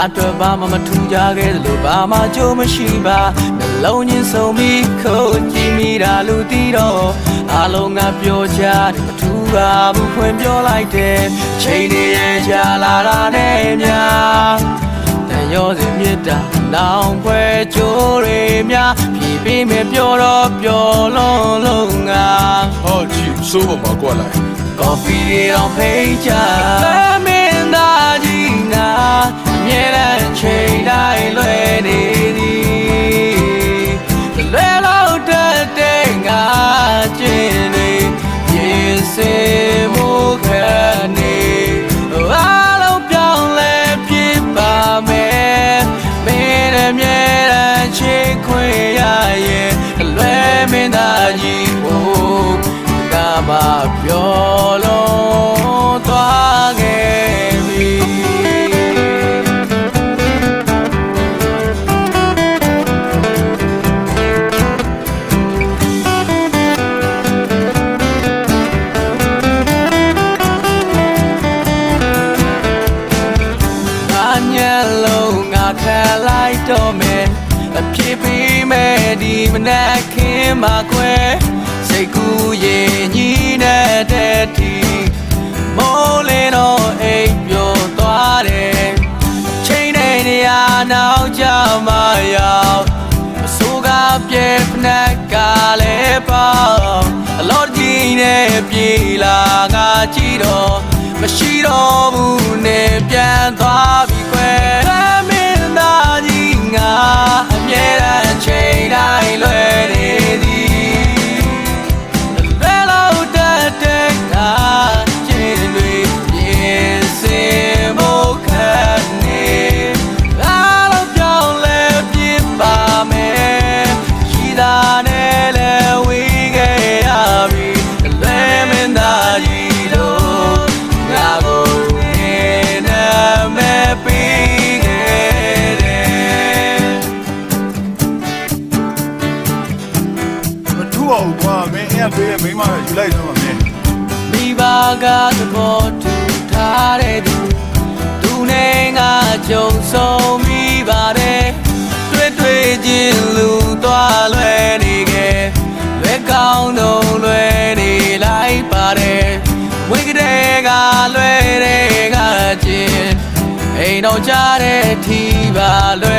အတွက်ဘာမှမထူးကြခဲ့သလိုဘာမှကြိုးမရှိပါနှလုံးချင်းဆုံးပြီးခုန်ကြည့်မိတာလူတီးတော့အားလုံးကပြောကြတယ်မထူးပါဘူးဖွင့်ပြောလိုက်တယ်ချိန်နေရကြလာတာနဲ့များတန်ရောစင်မြစ်တာနောင်ဖွဲကြိုးတွေများဖြည်းဖြည်းမဲ့ပြောတော့ပြောလုံးလုံးငါဟောကြည့်စိုးပေါ်မှာကွက်လိုက် Coffee တွေတော့ဖိတ်ကြမင်းသားကြီးငါအမြဲတမ်းချိန်တိုင်းလွယ်နေသည်လွယ်လို့တဲ့ငါကျင်နေရင်စင်မှုခက်နေအားလုံးပြောင်းလဲပြပါမယ်မင်းအမြဲတမ်းချစ်ခွင့်ရရဲ့လွယ်မင်းသားကြီးကိုကဘာပြောလို့သွားခဲ့ပြီညလုံးငါခံလိုက်တော့မယ်အဖြစ်ပြီးမဲ့ဒီမနက်ခင်းမှာခွဲစိတ်ကူးရင်ကြီးနေတဲ့တီမိုးလင်းတော့အိမ်ပြောသွားတယ်ချိန်နေနေရနောက်ကြမှာရောက်မဆိုးကပြေဖနက်ကလည်းပေါ့အလော်ကြီးနဲ့ပြေလာငါကြည့်တော့မရှိတော့ဘူးနဲ့ပြန်သွားပြီခွဲမင်းသားကြီးငါအမြဲတမ်းချိန်တိုင်းလွယ်နေသည်လွယ်လို့တဲ့ငါကျင်တွေပြင်စင်ဖို့ခက်နေအားလုံးပြောင်းလဲပြပါမယ်ရှိတာနဲ့လည်းဝေးခဲ့ရပြီလွယ်မင်းသားကြီးတို့ငါကိုနေနဲ့ပေးခဲ့တယ်မထူးအောင်ကွာမင်းအဲ့ပေးမိမယူလိုက်တော့မင်းမိဘကသဘောတူထားတဲ့သူနဲ့ငါကြုံဆုံးမိပါတယ်တွေ့ချင်းလူသွားလွယ်နေခဲ့လွယ်ကောင်းတော့လွယ်နေလိုက်ပါတယ်ဝိကတဲ့ကလွယ်တဲ့ကချင်းအိမ်တော့ကြတဲ့ထီပါလွယ်